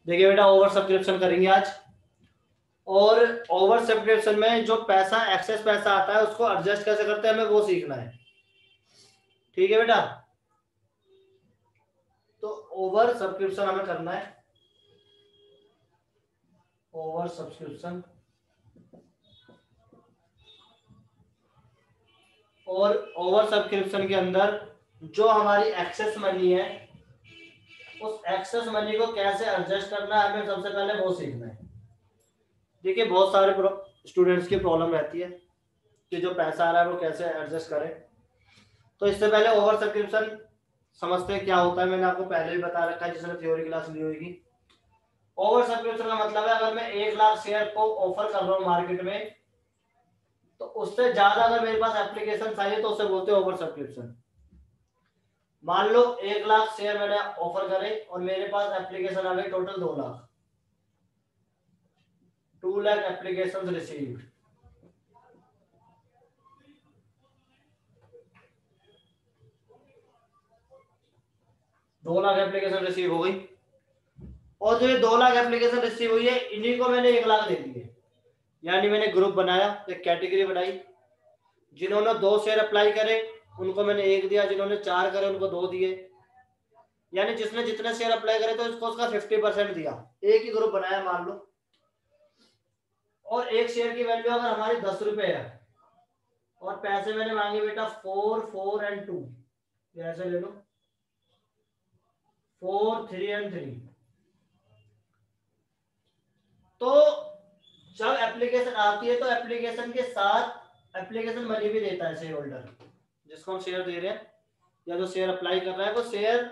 देखिए बेटा, over subscription करेंगे आज। और ओवर सब्सक्रिप्शन में जो पैसा एक्सेस पैसा आता है उसको एडजस्ट कैसे करते हैं हमें वो सीखना है। ठीक है बेटा, तो ओवर सब्सक्रिप्शन हमें करना है। ओवर सब्सक्रिप्शन, और ओवर सब्सक्रिप्शन के अंदर जो हमारी एक्सेस मनी है उस एक्सेस मनी को कैसे एडजस्ट करना है हमें सबसे पहले वो सीखना है। देखिए, बहुत सारे स्टूडेंट्स की प्रॉब्लम रहती है कि जो पैसा आ रहा है वो कैसे एडजस्ट करें। तो इससे पहले ओवर सब्सक्रिप्शन समझते हैं क्या होता है। मैंने आपको पहले भी बता रखा है जिसने थ्योरी क्लास ली होगी। ओवर सब्सक्रिप्शन का मतलब है अगर मैं 1 लाख शेयर को ऑफर कर रहा हूँ मार्केट में, तो उससे ज्यादा अगर मेरे पास एप्लीकेशन चाहिए तो उसे बोलते हैं ओवर सब्सक्रिप्शन। मान लो 1 लाख शेयर मैंने ऑफर करे और मेरे पास एप्लीकेशन आ गई total 2 lakh. 2 lakh application received. 2 lakh application receive हो गई। और जो ये 2 लाख एप्लीकेशन रिसीव हुई है इन्हीं को मैंने 1 लाख दे दिए। यानी मैंने ग्रुप बनाया, एक कैटेगरी बनाई। जिन्होंने 2 शेयर अप्लाई करे उनको मैंने 1 दिया, जिन्होंने 4 करे उनको 2 दिए। यानी जिसने जितने शेयर अप्लाई करे तो इसको उसका 50% दिया। एक ही ग्रुप बनाया मान लो। और एक शेयर की वैल्यू अगर हमारी 10 रुपए है और पैसे मैंने मांगे बेटा 4, 4 एंड 2, ऐसे ले लो 4, 3 एंड 3। तो जब एप्लीकेशन आती है तो एप्लीकेशन के साथ एप्लीकेशन मनी भी देता है शेयर होल्डर जिसको हम शेयर दे रहे हैं, या जो शेयर अप्लाई कर रहा है। वो शेयर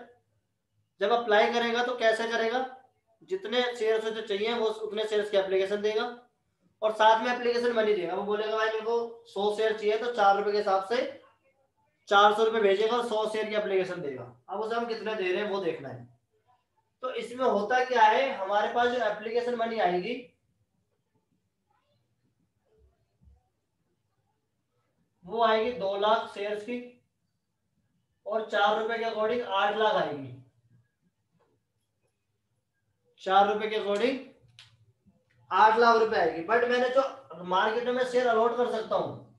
जब अप्लाई करेगा तो कैसे करेगा, जितने शेयर उसे चाहिए वो उतने शेयर की एप्लीकेशन देगा और साथ में एप्लीकेशन मनी देगा। वो बोलेगा भाई मेरे को 100 शेयर चाहिए तो 4 रुपए के हिसाब से 400 रुपए भेजेगा और 100 शेयर की एप्लीकेशन देगा। अब उसे हम कितने दे रहे हैं वो देखना है। तो इसमें होता क्या है, हमारे पास जो एप्लीकेशन मनी आएगी वो आएगी 2 लाख शेयर्स की और 4 रुपए के अकॉर्डिंग 8 लाख आएगी। 4 रुपए के अकॉर्डिंग 8 लाख रुपए आएगी। बट मैंने जो मार्केट में शेयर अलॉट कर सकता हूँ,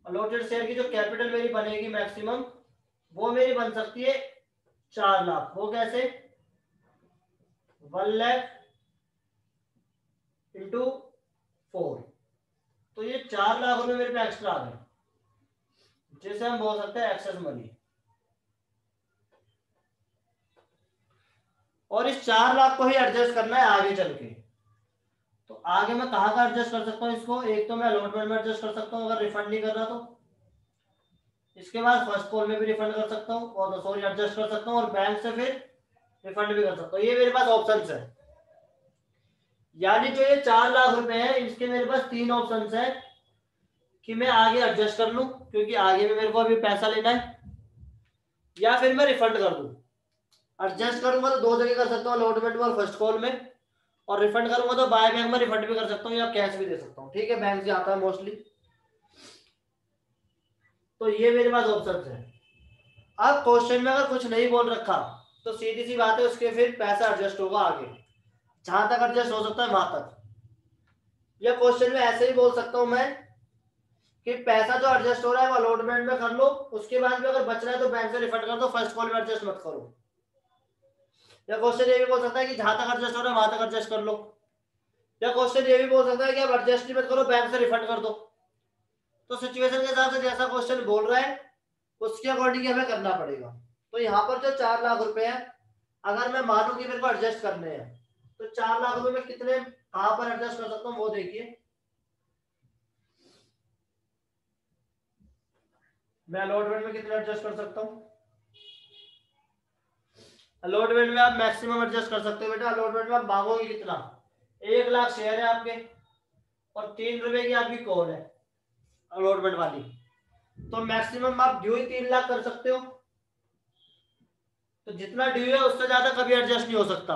अलॉटेड शेयर की जो कैपिटल मेरी बनेगी मैक्सिमम, वो मेरी बन सकती है 4 लाख। वो कैसे, 1 लाख इंटू 4। तो ये 4 लाख रुपए मेरे पे एक्स्ट्रा आ गए जिसे हम बोल सकते हैं एक्सेस मनी। और इस 4 लाख को ही एडजस्ट करना है आगे चल के। तो आगे मैं कहाँ का एडजस्ट कर सकता हूँ इसको, एक तो मैं अलॉटमेंट में एडजस्ट कर सकता हूँ अगर रिफंड नहीं कर रहा तो। इसके बाद फर्स्ट कॉल में भी रिफंड कर सकता हूँ और सॉरी एडजस्ट कर सकता हूँ, और बैंक से फिर रिफंड भी कर सकता हूँ। ये मेरे पास ऑप्शन है। यानी जो ये 4 लाख रुपए है इसके मेरे पास 3 ऑप्शन है कि मैं आगे एडजस्ट कर लूँ क्योंकि आगे में मेरे को अभी पैसा लेना है, या फिर मैं रिफंड कर दूँ। एडजस्ट करूंगा तो 2 जगह कर सकता हूँ, अलॉटमेंट में और फर्स्ट कॉल में। और रिफंड करूंगा तो बाय बैंक में रिफंड भी कर सकता हूँ या कैश भी दे सकता हूँ। ठीक है, बैंक से आता है मोस्टली। तो ये मेरे पास ऑप्शन है। अब क्वेश्चन में अगर कुछ नहीं बोल रखा तो सीधी सी बात है उसके फिर पैसा एडजस्ट होगा आगे, जहां तक एडजस्ट हो सकता है वहां तक। या क्वेश्चन में ऐसे ही बोल सकता हूं मैं कि पैसा जो एडजस्ट हो रहा है वो अलॉटमेंट में कर लो, उसके बाद भी अगर बच रहा है तो बैंक से रिफंड कर दो, फर्स्ट कॉल में एडजस्ट मत करो। या क्वेश्चन ये भी बोल सकता है कि जहां तक एडजस्ट हो रहा है वहां तक एडजस्ट कर लो। या क्वेश्चन ये भी बोल सकता है कि आप एडजस्ट ही मत करो, बैंक से रिफंड कर दो। तो सिचुएशन के हिसाब से जैसा क्वेश्चन बोल रहा है उसके अकॉर्डिंग हमें करना पड़ेगा। तो यहाँ पर जो 4 लाख रुपए है अगर मैं मानूं कि मेरे को एडजस्ट करने हैं तो 4 लाख रुपए में कितने कहां पर एडजस्ट कर सकता हूँ वो देखिए। मैं अलॉटमेंट में कितने एडजस्ट कर सकता हूँ, अलॉटमेंट में आप मैक्सिमम एडजस्ट कर सकते हो बेटा। अलॉटमेंट में आप मांगोगे कितना, 1 लाख शेयर है आपके और 3 रुपए की आपकी कॉल है अलॉटमेंट वाली, तो मैक्सिमम आप ड्यू ही 3 लाख कर सकते हो। तो जितना ड्यू है उससे ज्यादा कभी एडजस्ट नहीं हो सकता,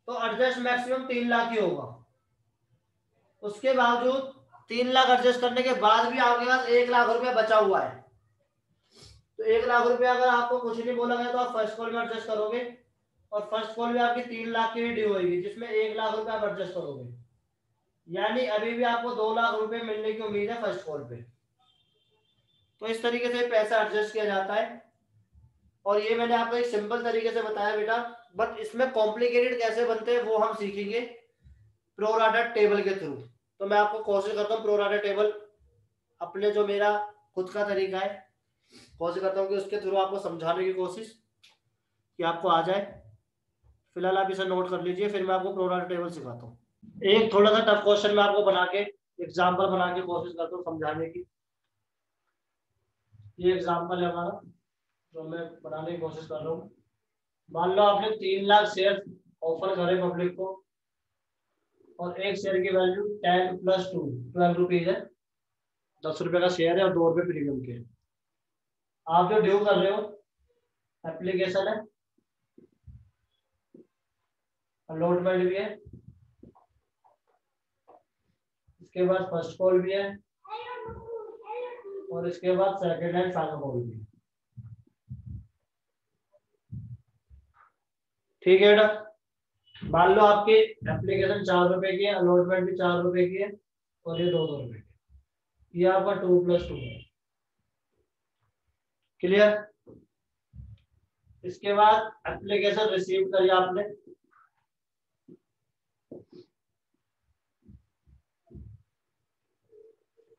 तो एडजस्ट मैक्सिमम 3 लाख ही होगा। उसके बावजूद 3 लाख एडजस्ट करने के बाद भी आपके पास 1 लाख रुपया बचा हुआ है। तो 1 लाख रुपया अगर आपको कुछ नहीं बोला गया तो आप फर्स्ट कॉल में एडजस्ट करोगे, और फर्स्ट कॉल भी आपकी 3 लाख की ही ड्यू होगी, जिसमें 1 लाख रुपए आप एडजस्ट करोगे, यानी अभी भी आपको 2 लाख रुपए मिलने की उम्मीद है फर्स्ट कॉल पे। तो इस तरीके से पैसा एडजस्ट किया जाता है। और ये मैंने आपको एक सिंपल तरीके से बताया बेटा, बट इसमें कॉम्प्लिकेटेड कैसे बनते हैं वो हम सीखेंगे प्रो राटा टेबल के थ्रू। तो मैं आपको कोशिश करता हूँ प्रो राटा टेबल अपने जो मेरा खुद का तरीका है, कोशिश करता हूँ कि उसके थ्रू आपको समझाने की कोशिश कि आपको आ जाए। फिलहाल आप इसे नोट कर लीजिए, फिर मैं आपको प्रो राटा टेबल सिखाता हूँ। एक थोड़ा सा टफ क्वेश्चन मैं आपको बना के एग्जाम्पल बना के कोशिश करता हूँ समझाने की। ये एग्जाम्पल है हमारा जो मैं बनाने की कोशिश कर रहा हूँ। मान लो आपने 3 लाख शेयर ऑफर करे पब्लिक को और एक शेयर की वैल्यू 10 + 2 12 रुपीज है। 10 रुपए का शेयर है और 2 रुपए प्रीमियम के। आप जो ड्यू कर रहे हो एप्लीकेशन है, अलॉटमेंट भी है, इसके बाद फर्स्ट कॉल भी है और इसके बाद सेकंड एंड फाइनल कॉल भी है। ठीक है बेटा। मान लो आपकी एप्लीकेशन 4 रुपए की है, अलॉटमेंट भी 4 रुपए की है और ये 2 रुपए की। ये आपका 2 + 2 है। क्लियर। इसके बाद एप्लीकेशन रिसीव करी आपने,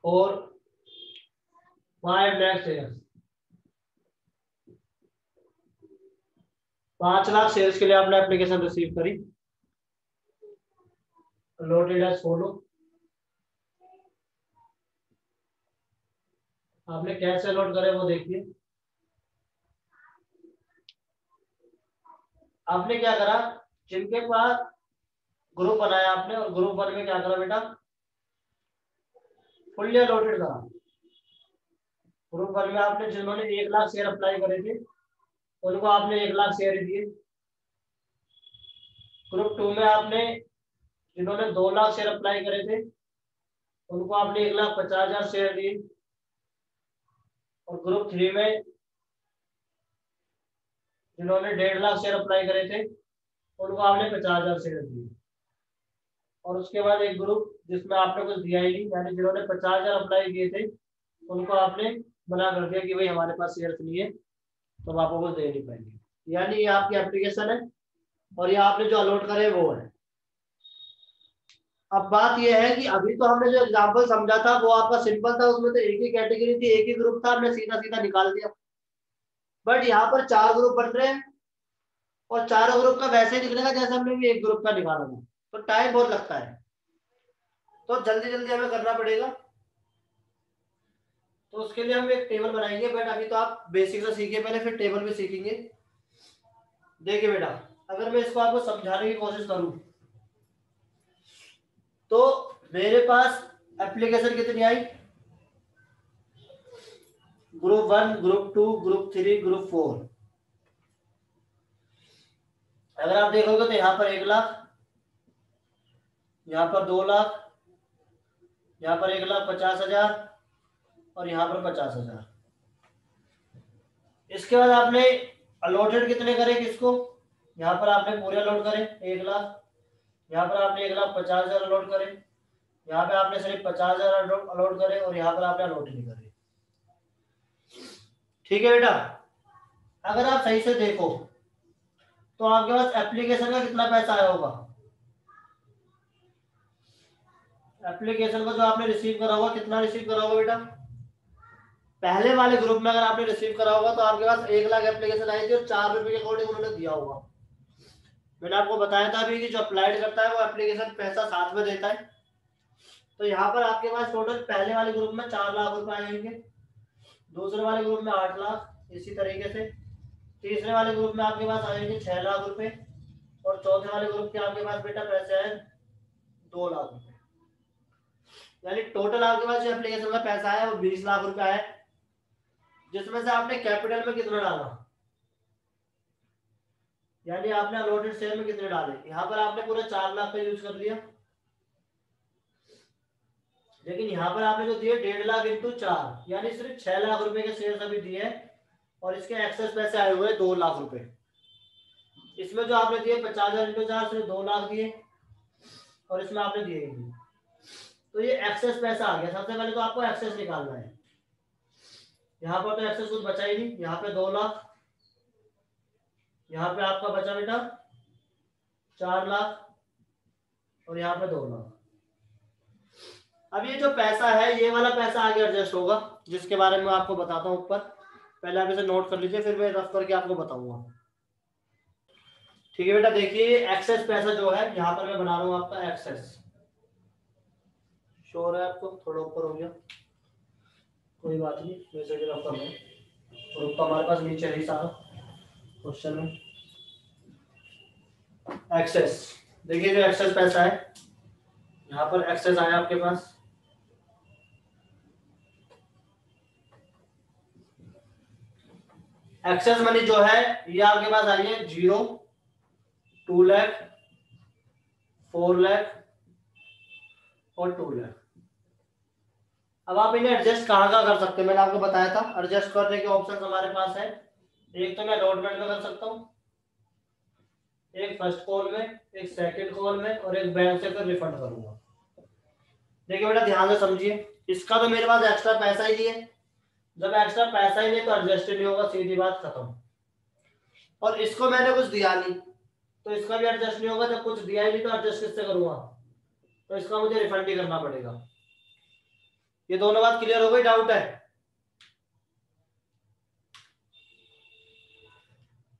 और 5 लाख शेयर, 5 लाख शेयर्स के लिए आपने एप्लीकेशन रिसीव करी, लोडेड एज फॉलो। आपने कैसे लोड करे वो देखिए। आपने क्या करा, जिनके पास ग्रुप बनाया आपने और ग्रुप 1 में क्या करा बेटा, फुल्ली अलॉटेड करा। ग्रुप 1 में आपने जिन्होंने 1 लाख शेयर अप्लाई करे थे उनको आपने 1 लाख शेयर दिए। ग्रुप 2 में आपने जिन्होंने 2 लाख शेयर अप्लाई करे थे उनको आपने 1,50,000 शेयर दिए। और ग्रुप 3 में जिन्होंने 1.5 लाख शेयर अप्लाई करे थे उनको आपने 50,000 शेयर दिए। और उसके बाद एक ग्रुप जिसमें आपने कुछ दिया ही नहीं, यानी जिन्होंने 50,000 अप्लाई किए थे उनको आपने मना कर दिया कि भाई हमारे पास शेयर नहीं है तो हम आपको कुछ दे नहीं पाएंगे। यानी ये आपकी एप्लीकेशन है और ये आपने जो अलॉट करे वो है। अब बात ये है कि अभी तो हमने जो एग्जांपल समझा था वो आपका सिंपल था, उसमें तो एक ही कैटेगरी थी, एक ही ग्रुप था, हमने सीधा सीधा निकाल दिया। बट यहाँ पर 4 ग्रुप बन रहे हैं और चारों ग्रुप का वैसे ही निकलेगा जैसे हमने भी एक ग्रुप का निकाला था, तो टाइम बहुत लगता है, तो जल्दी जल्दी हमें करना पड़ेगा। तो उसके लिए हम एक टेबल बनाएंगे, बट अभी तो आप बेसिक से सीखिए पहले, फिर टेबल भी सीखेंगे। देखिए बेटा, अगर मैं इसको आपको समझाने की कोशिश करूं तो मेरे पास एप्लीकेशन कितनी आई, ग्रुप 1, ग्रुप 2, ग्रुप 3, ग्रुप 4। अगर आप देखोगे तो यहाँ पर 1 लाख, यहाँ पर 2 लाख, यहाँ पर 1,50,000 और यहाँ पर 50,000। इसके बाद आपने अलॉटेड कितने करे किसको, यहाँ पर आपने पूरे अलॉट करे 1 लाख, यहाँ पर आपने 1,50,000 अलॉट करे, यहाँ पे आपने सिर्फ 50,000 अलॉट करे और यहाँ पर आपने अलॉट नहीं करे। ठीक है बेटा। अगर आप सही से देखो तो आपके पास एप्लीकेशन का कितना पैसा आया होगा, एप्लीकेशन को जो आपने रिसीव करा होगा कितना रिसीव करा होगा बेटा, पहले वाले ग्रुप में अगर आपने रिसीव करा होगा तो आपके पास 1 लाख एप्लीकेशन आई थी और 4 रुपए के अकॉर्डिंग उन्होंने दिया होगा। मैंने आपको बताया था अभी कि जो अप्लाइड करता है वो एप्लीकेशन पैसा साथ में देता है। तो यहाँ पर आपके पास टोटल पहले वाले ग्रुप में 4 लाख रुपए आएंगे, दूसरे वाले ग्रुप में 8 लाख, इसी तरीके से तीसरे वाले ग्रुप में आपके पास आएंगे 6 लाख रुपए और चौथे वाले ग्रुप के आपके पास बेटा पैसे आए 2 लाख रुपए। यानी टोटल आपके पास जो एप्लीकेशन का पैसा है वो 20 लाख रुपए है, जिसमें से आपने कैपिटल में कितना डाला, यानी आपने अलॉटेड शेयर में कितने डाले। यहाँ पर आपने पूरा 4 लाख का यूज कर लिया, लेकिन यहाँ पर आपने जो दिए 1.5 लाख इंटू 4 यानी सिर्फ 6 लाख रुपए के शेयर अभी दिए और इसके एक्सेस पैसे आए हुए 2 लाख रुपए। इसमें जो आपने दिए 50,000 इंटू 4 सिर्फ 2 लाख दिए, और इसमें आपने दिए ही नहीं। तो ये एक्सेस पैसा आ गया। सबसे पहले तो आपको एक्सेस निकालना है। यहाँ पर तो एक्सेस कुछ बचा ही नहीं, यहाँ पे 2 लाख, यहाँ पे आपका बचा बेटा 4 लाख, और यहाँ पे 2 लाख। अब ये जो पैसा है, ये वाला पैसा आगे एडजस्ट होगा, जिसके बारे में आपको बताता हूँ ऊपर। पहले आप इसे नोट कर लीजिए, फिर मैं रफ करके आपको बताऊंगा। ठीक है बेटा, देखिए एक्सेस पैसा जो है, यहाँ पर मैं बना रहा हूँ आपका एक्सेस। शोर है आपको, थोड़ा ऊपर हो गया, कोई बात नहीं, वैसे भी रफ कर लो। और ऊपर हमारे पास नीचे है सारा क्वेश्चन में एक्सेस। देखिए जो एक्सेस पैसा है, यहाँ पर एक्सेस आया आपके पास, एक्सेस मनी जो है ये आपके पास आई है 0, 2 लाख, 4 लाख और 2 लाख। अब आप इन्हें एडजस्ट कहाँ का कर सकते हैं, मैंने आपको बताया था एडजस्ट करने के ऑप्शन हमारे पास है। एक तो मैं अलॉटमेंट में कर सकता हूँ, एक फर्स्ट कॉल में, एक सेकंड कॉल में, और एक बैंक से फिर रिफंड करूंगा। देखिए बेटा ध्यान से समझिए, इसका तो मेरे पास एक्स्ट्रा पैसा ही नहीं है। जब एक्स्ट्रा पैसा ही नहीं तो एडजस्ट नहीं होगा, सीधी बात खत्म। और इसको मैंने कुछ दिया नहीं तो इसका भी एडजस्ट नहीं होगा। जब कुछ दिया ही नहीं तो एडजस्ट किससे करूंगा, तो इसका मुझे रिफंड ही करना पड़ेगा। ये दोनों बात क्लियर हो गई, डाउट है?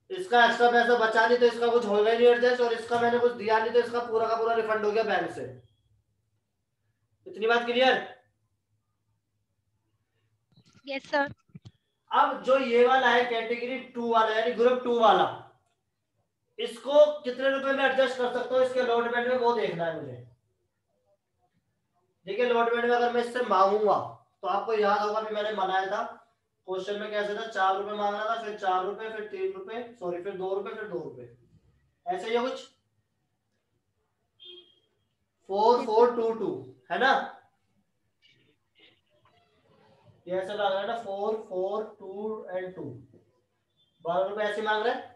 इसका एक्स्ट्रा पैसा बचा नहीं तो इसका कुछ होगा ही नहीं एडजस्ट, और इसका मैंने कुछ दिया नहीं तो इसका पूरा का पूरा रिफंड हो गया बैंक से। इतनी बात क्लियर? Yes sir. अब जो ये वाला है कैटेगरी 2 वाला, यानी ग्रुप 2 वाला, इसको कितने रुपए में एडजस्ट कर सकता हूँ इसके अलॉटमेंट में, वो देखना है मुझे। देखिए अलॉटमेंट में अगर मैं इससे मांगूंगा तो आपको याद होगा भी मैंने बनाया था क्वेश्चन में, कैसे था, 4 रुपए मांग रहा था, फिर 4 रुपए, फिर 3 रुपए, सॉरी फिर 2 रुपए, फिर 2 रुपए, ऐसे ही कुछ 4 4 2 2 है ना, ये ऐसे लग रहा है ना, 4 4 2 एंड 2, 12 रुपए ऐसे मांग रहे हैं।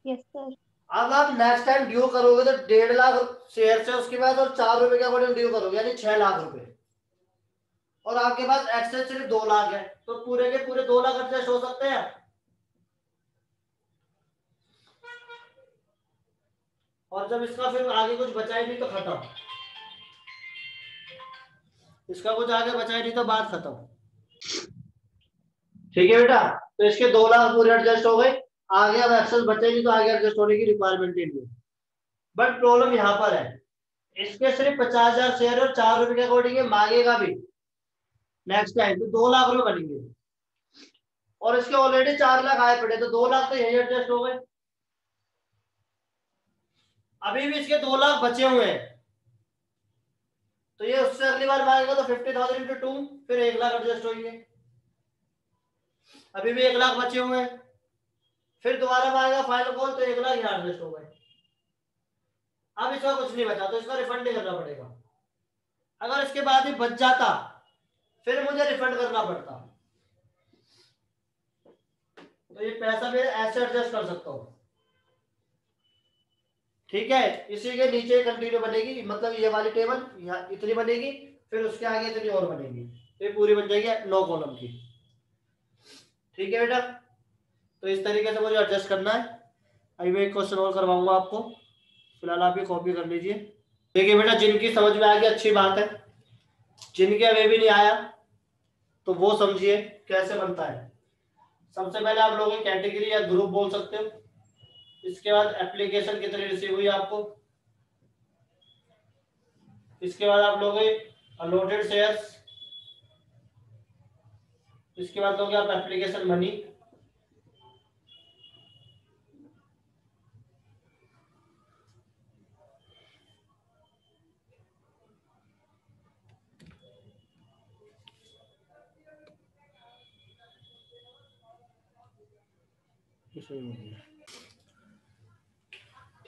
Yes sir. अब आप नेक्स्ट टाइम ड्यू करोगे तो 1.5 लाख शेयर से उसके बाद, और 4 रुपए के अकॉर्डिंग ड्यू करोगे, यानी 6 लाख रुपए, और आपके पास एक्सेस सिर्फ 2 लाख है, तो पूरे के पूरे 2 लाख एडजस्ट हो सकते हैं। और जब इसका फिर आगे कुछ बचा ही नहीं तो खत्म, इसका कुछ आगे बचा ही नहीं तो बात खत्म। ठीक है बेटा, तो इसके 2 लाख पूरे एडजस्ट हो गए, आगे अब एक्सेस बचे नहीं तो आगे एडजस्ट होने की रिक्वायरमेंट ही नहीं है। बट प्रॉब्लम यहाँ पर है, इसके सिर्फ 50,000 शेयर और 4 रुपए के अकॉर्डिंग मांगेगा भी नेक्स्ट टाइम, तो 2 लाख रुपए बनेंगे, और इसके ऑलरेडी 4 लाख आए पड़े, तो 2 लाख तो यही एडजस्ट हो गए। अभी भी इसके 2 लाख बचे हुए हैं, तो ये उससे अगली बार मांगेगा तो 50,000 इंटू 2, फिर 1 लाख एडजस्ट होंगे। अभी भी 1 लाख बचे हुए हैं, फिर दोबारा मांगेगा फाइनल कॉल तो 1 लाख यहाँ एडजस्ट हो गए। अब इसका कुछ नहीं बचा तो इसका रिफंड नहीं करना पड़ेगा। अगर इसके बाद ही बच जाता फिर मुझे रिफंड करना पड़ता, तो ये पैसा मैं ऐसे एडजस्ट कर सकता हूँ। ठीक है, इसी के नीचे कंटिन्यू बनेगी, मतलब ये वाली टेबल यहाँ इतनी बनेगी, फिर उसके आगे इतनी और बनेगी, तो ये पूरी बन जाएगी 9 कॉलम की। ठीक है बेटा, तो इस तरीके से मुझे एडजस्ट करना है। अभी मैं एक क्वेश्चन और करवाऊंगा आपको, फिलहाल आप ये कॉपी कर लीजिए। देखिए बेटा, जिनकी समझ में आ गई अच्छी बात है, जिनके अभी भी नहीं आया तो वो समझिए कैसे बनता है। सबसे पहले आप लोग कैटेगरी या ग्रुप बोल सकते हो, इसके बाद एप्लीकेशन कितनी रिसीव हुई आपको, इसके बाद आप लोग अलॉटेड शेयर्स, इसके बाद लोगे आप एप्लीकेशन मनी,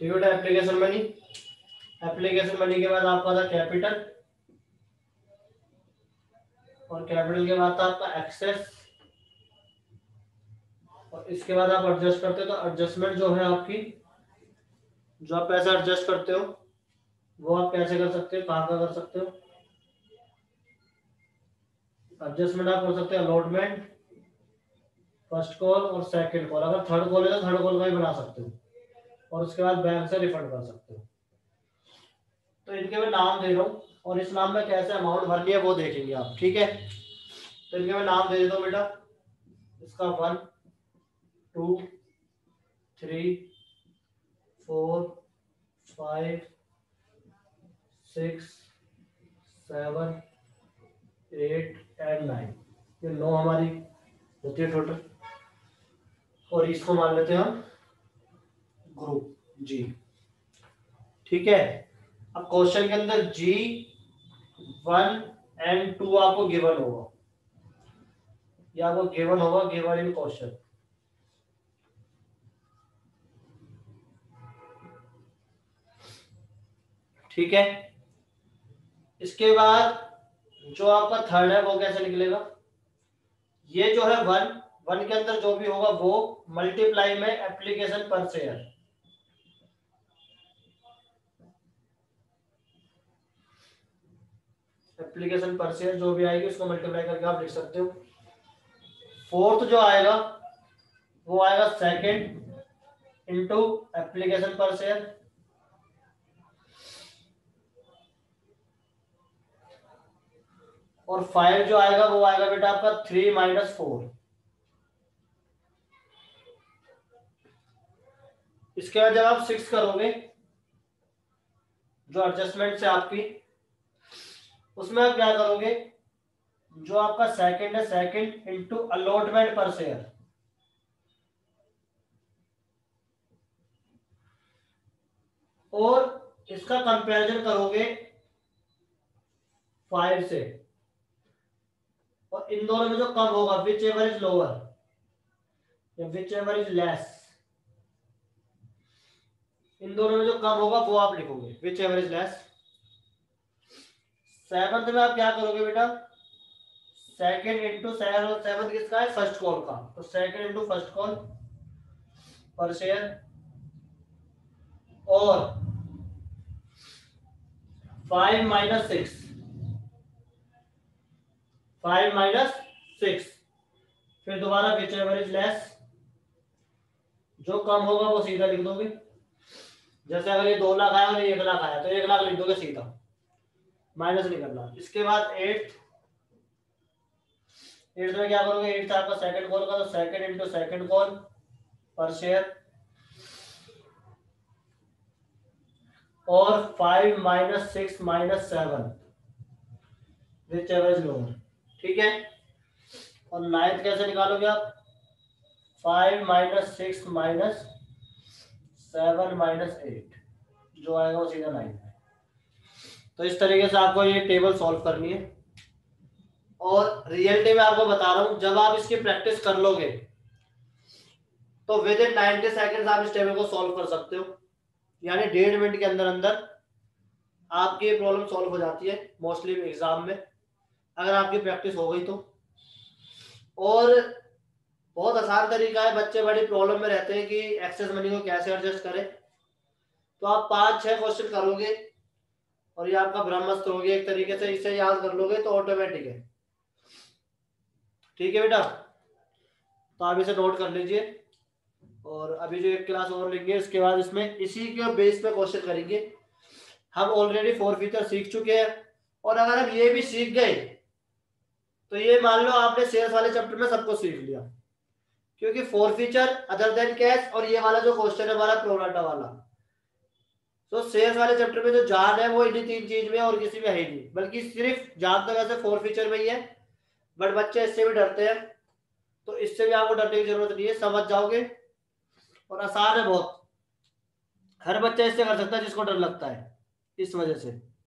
ठीक है, एप्लीकेशन मनी। एप्लीकेशन मनी के बाद आपका था कैपिटल, और कैपिटल के बाद था आपका एक्सेस, और इसके बाद आप एडजस्ट करते हो तो एडजस्टमेंट जो है आपकी, जो आप पैसा एडजस्ट करते हो वो आप कैसे कर सकते हो, कहाँ का कर सकते हो? एडजस्टमेंट आप कर सकते हो अलॉटमेंट, फर्स्ट कॉल और सेकंड कॉल। अगर थर्ड कॉल है तो थर्ड कॉल का भी बना सकते हो, और उसके बाद बैंक से रिफंड कर सकते हो। तो इनके मैं नाम दे रहा हूँ और इस नाम में कैसे अमाउंट भरनी है वो देखेंगे आप, ठीक है? तो इनके मैं नाम दे देता हूँ बेटा। इसका 1 2 3 4 5 6 7 8 एंड 9, ये 9 हमारी होती है टोटल। और इसको मान लेते हैं हम ग्रुप जी, ठीक है? अब क्वेश्चन के अंदर G1 एंड 2 आपको गिवन होगा, या आपको गिवन होगा, गिवन इन क्वेश्चन। ठीक है? इसके बाद जो आपका थर्ड है वो कैसे निकलेगा? ये जो है 1 के अंदर जो भी होगा वो मल्टीप्लाई में एप्लीकेशन पर शेयर। एप्लीकेशन पर शेयर जो भी आएगी उसको मल्टीप्लाई करके आप लिख सकते हो। फोर्थ जो आएगा वो आएगा सेकंड इनटू एप्लीकेशन पर शेयर। और 5 जो आएगा वो आएगा बेटा आपका 3 - 4। इसके बाद जब आप 6 करोगे जो एडजस्टमेंट से आपकी, उसमें आप क्या करोगे? जो आपका सेकंड है सेकंड इनटू अलॉटमेंट पर शेयर। और इसका कंपैरिजन करोगे 5 से, और इन दोनों में जो कम होगा विच एवर इज लोअर या विच एवर इज लेस, इन दोनों में जो कम होगा वो आप लिखोगे which ever is less. Seventh में आप क्या करोगे बेटा? सेकंड इंटू सेवंथ किसका है? फर्स्ट कॉल का, तो सेकंड इंटू फर्स्ट कॉल पर शेयर। और 5 - 6, 5 - 6, फिर दोबारा विच एवर इज लेस, जो कम होगा वो सीधा लिख दोगे। जैसे अगर ये 2 लाख आया और ये 1 लाख आया तो 1 लाख लिख दोगे सीधा, माइनस नहीं करना। इसके बाद 8 में क्या करोगे? 8 आपका सेकंड कॉल का, तो सेकंड इंटू सेकंड कॉल पर शेयर। और 5 - 6 - 7 विच एवर इज लोअर, ठीक है? और 9th कैसे निकालोगे आप? 5 - 6 - 7 - 8, जो आएगा वो सीधा 9 है। तो इस तरीके से आपको ये टेबल सॉल्व करनी है। और रियलिटी में आपको बता रहा हूं, जब आप इसकी प्रैक्टिस कर लोगे तो विद इन 90 सेकेंड्स आप इस टेबल को सॉल्व कर सकते हो, यानी 1.5 मिनट के अंदर अंदर आपकी ये प्रॉब्लम सॉल्व हो जाती है मोस्टली एग्जाम में, अगर आपकी प्रैक्टिस हो गई तो। और बहुत आसान तरीका है, बच्चे बड़ी प्रॉब्लम में रहते हैं कि एक्सेस मनी को कैसे एडजस्ट करें। तो आप 5-6 क्वेश्चन करोगे और ये आपका ब्रह्मास्त्र हो गया एक तरीके से, इसे याद कर लोगे तो ऑटोमेटिक है। ठीक है बेटा, तो आप इसे नोट कर लीजिए। और अभी जो एक क्लास और लेंगे इसके बाद इसमें इसी के बेस पे क्वेश्चन करेंगे। हम ऑलरेडी 4 फीचर सीख चुके हैं, और अगर हम ये भी सीख गए तो ये मान लो आपने सेल्स वाले चैप्टर में सब कुछ सीख लिया, क्योंकि 4 फीचर अदर देन कैश और ये वाला जो क्वेश्चन है हमारा प्रोराटा वाला, तो सेल्स वाले चैप्टर में जो जान है वो इन्हीं 3 चीज में और किसी में है ही नहीं, बल्कि सिर्फ जान तो वैसे 4 फीचर में ही है, बट बच्चे इससे भी डरते हैं। तो इससे भी आपको डरने की जरूरत नहीं है, समझ जाओगे और आसान है बहुत। हर बच्चा इससे कर सकता है जिसको डर लगता है, इस वजह से।